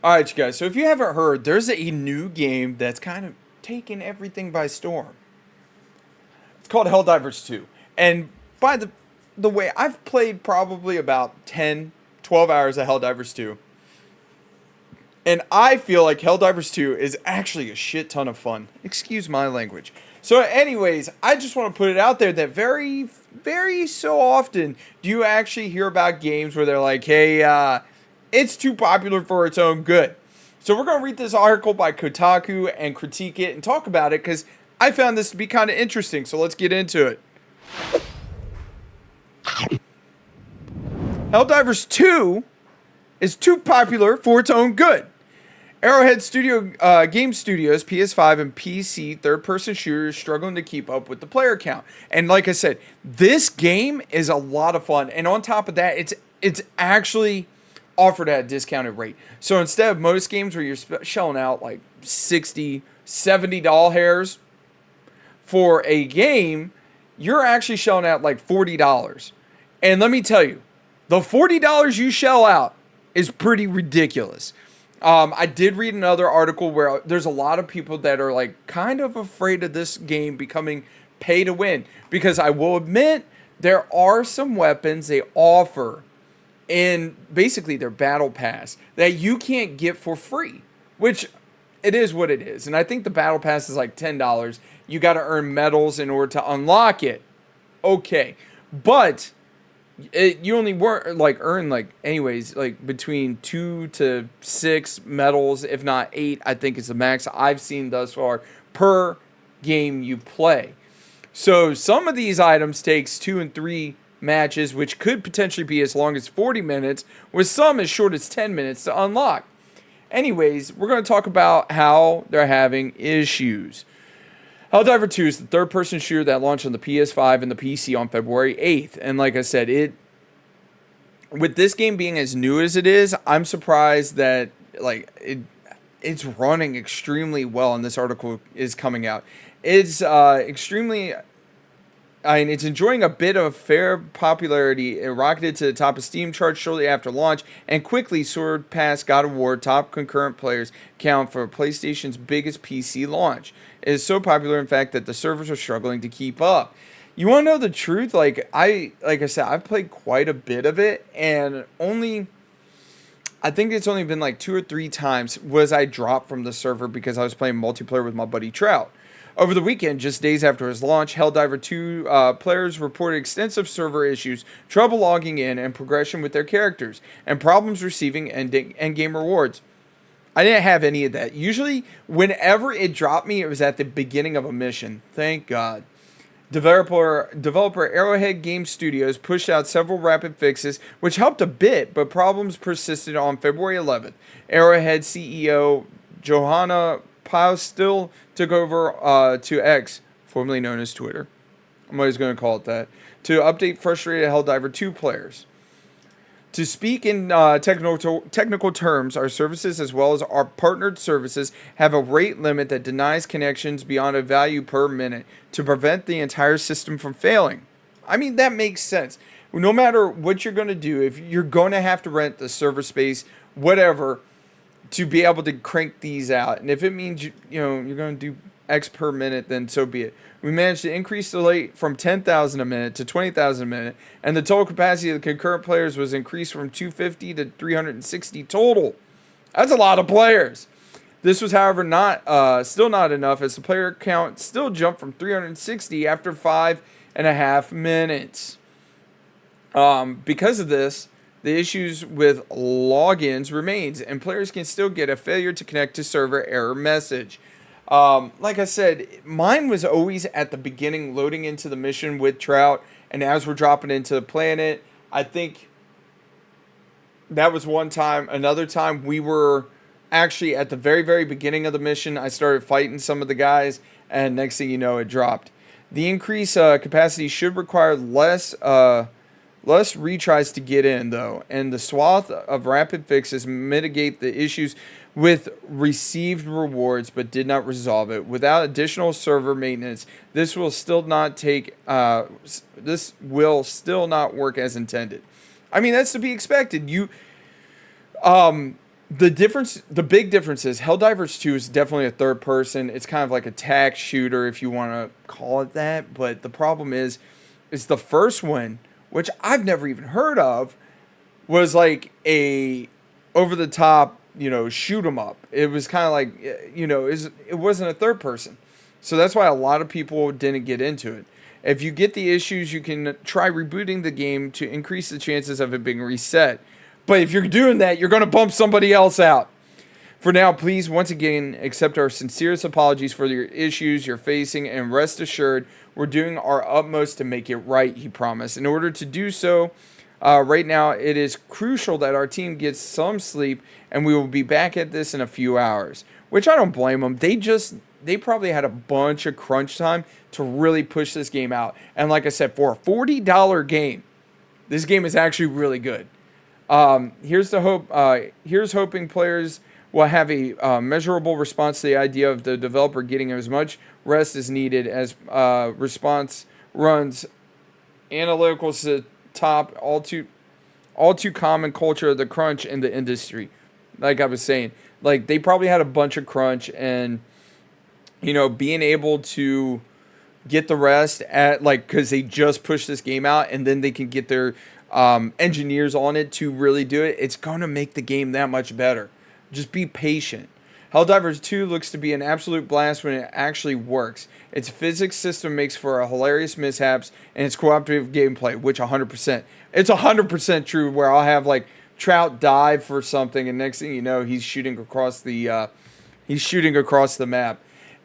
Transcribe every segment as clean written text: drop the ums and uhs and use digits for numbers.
All right, you guys. So if you haven't heard, there's a new game that's kind of taken everything by storm. It's called Helldivers 2. And by the way, I've played probably about 10, 12 hours of Helldivers 2. And I feel like Helldivers 2 is actually a shit ton of fun. Excuse my language. So anyways, I just want to put it out there that very, very so often do you actually hear about games where they're like, hey, it's too popular for its own good. So we're going to read this article by Kotaku and critique it and talk about it because I found this to be kind of interesting. So let's get into it. Helldivers 2 is too popular for its own good. Arrowhead Game Studios, PS5 and PC third-person shooters struggling to keep up with the player count. And like I said, this game is a lot of fun. And on top of that, it's actually offered at a discounted rate. So instead of most games where you're shelling out like 60, 70 doll hairs for a game, you're actually shelling out like $40. And let me tell you, the $40 you shell out is pretty ridiculous. I did read another article where there's a lot of people that are like kind of afraid of this game becoming pay to win, because I will admit there are some weapons they offer in basically their battle pass that you can't get for free, which it is what it is. And I think the battle pass is like $10. You got to earn medals in order to unlock it. Okay, but you only earn anyways like between 2 to 6 medals, if not 8. I think is the max I've seen thus far per game you play. So some of these items takes 2 and 3 matches, which could potentially be as long as 40 minutes, with some as short as 10 minutes to unlock. Anyways, we're going to talk about how they're having issues. Helldiver 2 is the third-person shooter that launched on the PS5 and the PC on February 8th. And like I said, with this game being as new as it is, I'm surprised that it's running extremely well, and this article is coming out. It's it's enjoying a bit of fair popularity. It rocketed to the top of Steam charts shortly after launch and quickly soared past God of War top concurrent players count for PlayStation's biggest PC launch. It is so popular, in fact, that the servers are struggling to keep up. You want to know the truth? Like I said, I've played quite a bit of it, and I think it's only been like 2 or 3 times was I dropped from the server because I was playing multiplayer with my buddy Trout. Over the weekend, just days after his launch, Helldiver 2 players reported extensive server issues, trouble logging in, and progression with their characters, and problems receiving endgame rewards. I didn't have any of that. Usually, whenever it dropped me, it was at the beginning of a mission. Thank God. Developer Arrowhead Game Studios pushed out several rapid fixes, which helped a bit, but problems persisted on February 11th. Arrowhead CEO Johanna Pyle still took over to X, formerly known as Twitter. I'm always going to call it that, to update frustrated Helldiver 2 players. To speak in technical terms, our services as well as our partnered services have a rate limit that denies connections beyond a value per minute to prevent the entire system from failing. I mean, that makes sense. No matter what you're going to do, if you're going to have to rent the server space, whatever, to be able to crank these out. And if it means you're going to do X per minute, then so be it. We managed to increase the rate from 10,000 a minute to 20,000 a minute, and the total capacity of the concurrent players was increased from 250 to 360 total. That's a lot of players. This was, however, still not enough, as the player count still jumped from 360 after 5.5 minutes. Because of this, the issues with logins remains, and players can still get a failure to connect to server error message. Like I said, mine was always at the beginning, loading into the mission with Trout, and as we're dropping into the planet, I think that was one time. Another time, we were actually at the very, very beginning of the mission. I started fighting some of the guys, and next thing you know, it dropped. The increased capacity should require less retries to get in, though, and the swath of rapid fixes mitigate the issues with received rewards, but did not resolve it. Without additional server maintenance, this will still not work as intended. I mean, that's to be expected. The big difference is Helldivers 2 is definitely a third person. It's kind of like a tack shooter, if you want to call it that. But the problem is the first one, which I've never even heard of, was like a over the top, shoot 'em up. It was kind of like, it wasn't a third person. So that's why a lot of people didn't get into it. If you get the issues, you can try rebooting the game to increase the chances of it being reset. But if you're doing that, you're going to bump somebody else out. For now, please once again accept our sincerest apologies for your issues you're facing, and rest assured we're doing our utmost to make it right, he promised. In order to do so, right now it is crucial that our team gets some sleep, and we will be back at this in a few hours. Which I don't blame them. They probably had a bunch of crunch time to really push this game out. And like I said, for a $40 game, this game is actually really good. Here's the hope. Here's hoping players will have a measurable response to the idea of the developer getting as much rest as needed as response runs analyticals to the top all too common culture of the crunch in the industry. Like I was saying, like they probably had a bunch of crunch, and being able to get the rest at because they just pushed this game out, and then they can get their engineers on it to really do it. It's gonna make the game that much better. Just be patient. Helldivers 2 looks to be an absolute blast when it actually works. Its physics system makes for a hilarious mishaps, and its cooperative gameplay, which 100%. It's 100% true, where I'll have Trout dive for something, and next thing you know, he's shooting across the map.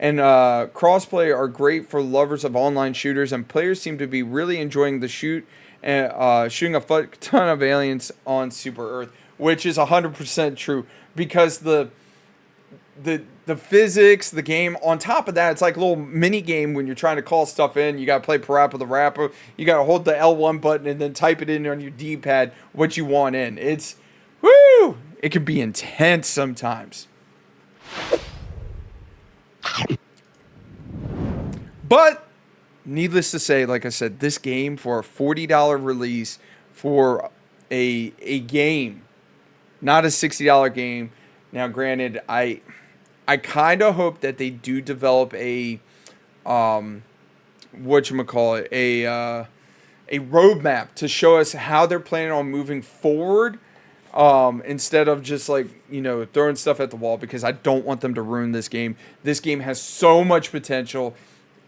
And crossplay are great for lovers of online shooters, and players seem to be really enjoying the shooting a fuck ton of aliens on Super Earth, which is 100% true, because the physics, the game, on top of that, it's like a little mini game when you're trying to call stuff in. You got to play Parappa the Rapper. You got to hold the L1 button and then type it in on your D-pad what you want in. It's, woo! It can be intense sometimes. But needless to say, like I said, this game for a $40 release for a game, not a $60 game. Now, granted, I kind of hope that they do develop a whatchamacallit, a roadmap to show us how they're planning on moving forward, instead of just throwing stuff at the wall, because I don't want them to ruin this game. This game has so much potential,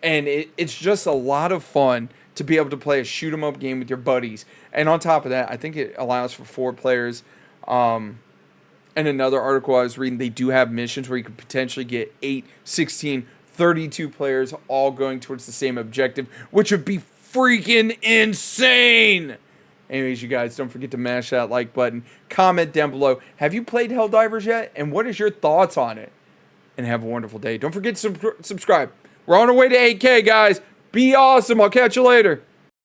and it's just a lot of fun to be able to play a shoot 'em up game with your buddies. And on top of that, I think it allows for 4 players. And another article I was reading, they do have missions where you could potentially get 8, 16, 32 players all going towards the same objective, which would be freaking insane. Anyways, you guys, don't forget to mash that like button. Comment down below. Have you played Helldivers yet? And what is your thoughts on it? And have a wonderful day. Don't forget to subscribe. We're on our way to 8K, guys. Be awesome. I'll catch you later.